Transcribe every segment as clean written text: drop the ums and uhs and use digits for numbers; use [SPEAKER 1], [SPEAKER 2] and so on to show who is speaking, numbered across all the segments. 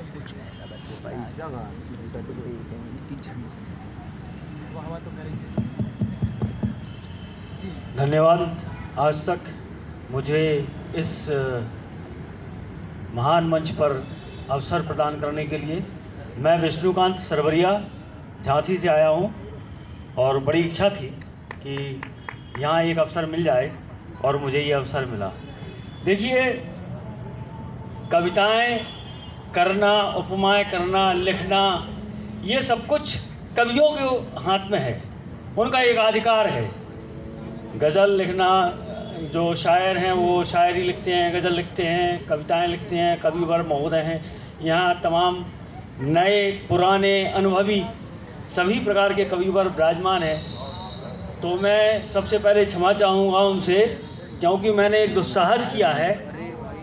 [SPEAKER 1] कुछ ऐसा तो करेंगे।
[SPEAKER 2] धन्यवाद आज तक मुझे इस महान मंच पर अवसर प्रदान करने के लिए। मैं विष्णुकांत सरवरिया झांसी से आया हूं और बड़ी इच्छा थी कि यहाँ एक अवसर मिल जाए और मुझे ये अवसर मिला। देखिए, कविताएं करना, उपमाएं करना, लिखना, ये सब कुछ कवियों के हाथ में है, उनका एक अधिकार है। गज़ल लिखना, जो शायर हैं वो शायरी लिखते हैं, गज़ल लिखते हैं, कविताएं लिखते हैं, कविवर महोदय हैं। यहाँ तमाम नए पुराने अनुभवी सभी प्रकार के कविवर विराजमान हैं। तो मैं सबसे पहले क्षमा चाहूँगा उनसे, क्योंकि मैंने एक दुस्साहस किया है,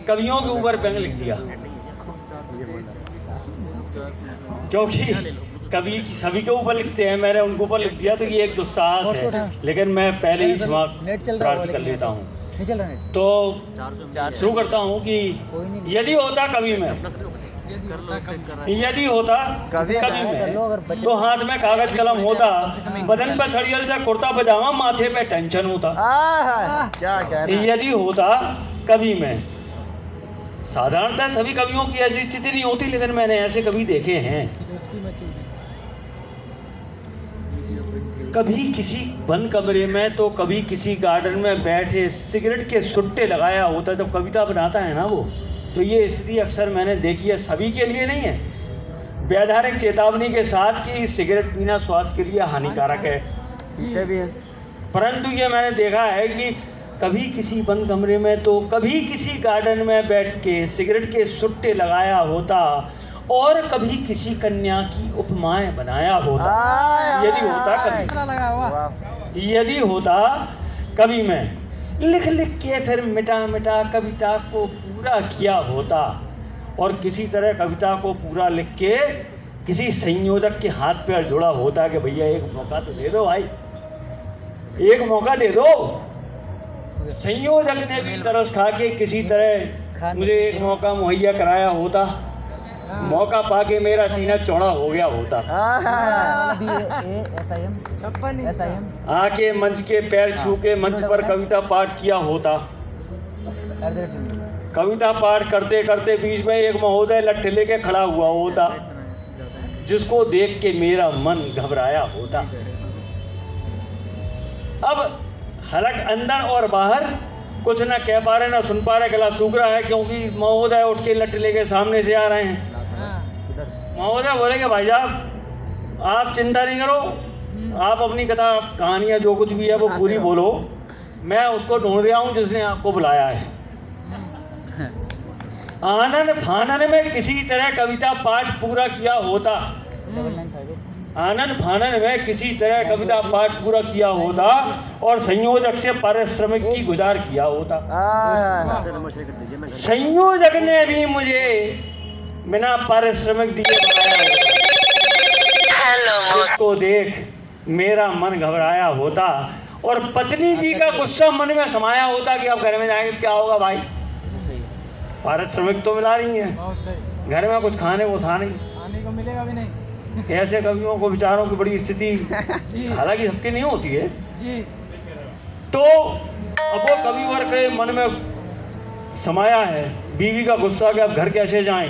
[SPEAKER 2] कवियों के ऊपर व्यंग लिख दिया। क्योंकि कवि सभी के ऊपर लिखते हैं, मैंने उनके ऊपर लिख दिया, तो ये एक दुस्साहस है। लेकिन मैं पहले ही क्षमा प्रार्थना कर लेता हूँ। तो शुरू करता हूँ कि यदि होता कवि में, यदि होता कवि में, तो हाथ में कागज कलम होता, बदन पे छड़ियल से कुर्ता पजामा, माथे पे टेंशन होता। यदि होता कवि में। साधारणतः सभी कवियों की ऐसी स्थिति नहीं होती, लेकिन मैंने ऐसे कवि देखे हैं। कभी किसी बंद कमरे में तो कभी किसी गार्डन में बैठे सिगरेट के सुट्टे लगाया होता जब कविता बनाता है ना वो। तो ये स्थिति अक्सर मैंने देखी है, सभी के लिए नहीं है। वैधानिक चेतावनी के साथ कि सिगरेट पीना स्वास्थ्य के लिए हानिकारक है, परंतु ये मैंने देखा है कि कभी किसी बंद कमरे में तो कभी किसी गार्डन में बैठ के सिगरेट के सुट्टे लगाया होता, और कभी किसी कन्या की उपमाएं बनाया होता। यदि होता कवि, यदि होता कवि में, लिख लिख के फिर मिटा मिटा कविता को पूरा किया होता, और किसी तरह कविता को पूरा लिख के किसी संयोजक के हाथ पे जोड़ा होता कि भैया एक मौका तो दे दो भाई, एक मौका दे दो। संयोजक ने भी तरस खा के किसी तरह मुझे एक मौका मुहैया कराया होता, मौका पाके मेरा सीना चौड़ा हो गया होता। आके मंच के पैर छू के मंच पर कविता पाठ किया होता। कविता पाठ करते करते बीच में एक महोदय लट्ठे लेके खड़ा हुआ होता, जिसको देख के मेरा मन घबराया होता। अब हलक अंदर और बाहर कुछ ना कह पा रहे, ना सुन पा रहे, गला सूख रहा है, क्योंकि महोदय उठ के लट्ठे लेके सामने से आ रहे हैं। महोदय बोले कि भाई साहब आप चिंता नहीं करो, आप अपनी कथा कहानियाँ जो कुछ भी है वो पूरी बोलो, मैं उसको ढूंढ रहा हूँ जिसने आपको बुलाया है। आनन फानन में किसी तरह कविता पाठ पूरा किया होता, आनन फानन में किसी तरह कविता पाठ पूरा किया होता, और संयोजक से पारिश्रमिक की गुजार किया होता। संयोजक ने भी मुझे बिना पारिश्रमिक दिए बनाया होता, उसको देख मेरा मन घबराया होता, और पत्नी जी का गुस्सा मन में समाया होता कि अब घर में जाएंगे तो क्या होगा भाई, पारिश्रमिक तो मिला नहीं है, घर में कुछ खाने को था नहीं, खाने को मिलेगा भी नहीं। ऐसे कवियों को बेचारों की बड़ी स्थिति हालांकि सबकी नहीं होती है जी। तो अब वो कविवर के मन में समाया है बीवी का गुस्सा कि अब घर कैसे जाएं,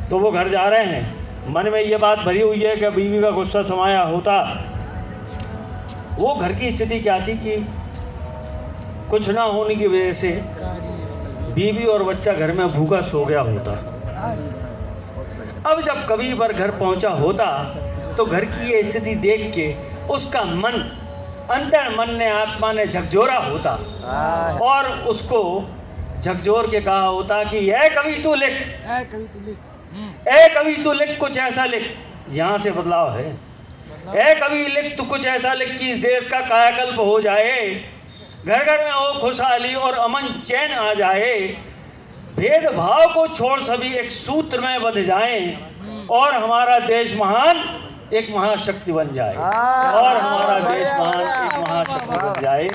[SPEAKER 2] तो वो घर जा रहे हैं, मन में ये बात भरी हुई है कि बीवी का गुस्सा समाया होता। वो घर की स्थिति क्या थी कि कुछ ना होने की वजह से बीवी और बच्चा घर में भूखा सो गया होता। अब जब कभी बार घर पहुंचा होता तो घर की ये स्थिति देख के उसका मन, अंदर मन ने, आत्मा ने झकझोरा होता, और उसको झकझोर के कहा होता कि ऐ कवि तू लिख, ऐ कवि तू लिख, कुछ ऐसा लिख, यहाँ से बदलाव है। ऐ कवि लिख तू कुछ ऐसा लिख कि इस देश का कायाकल्प हो जाए, घर घर में हो खुशहाली और अमन चैन आ जाए, भेदभाव को छोड़ सभी एक सूत्र में बंध जाएं, और हमारा देश महान एक महाशक्ति बन जाए, और हमारा देश महान एक महाशक्ति बन जाए,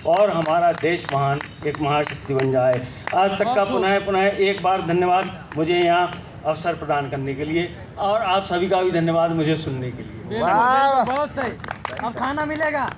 [SPEAKER 2] और हमारा देश महान एक महाशक्ति बन जाए। आज तक का पुनः एक बार धन्यवाद मुझे यहाँ अवसर प्रदान करने के लिए, और आप सभी का भी धन्यवाद मुझे सुनने के लिए।
[SPEAKER 1] बहुत सही। अब खाना मिलेगा।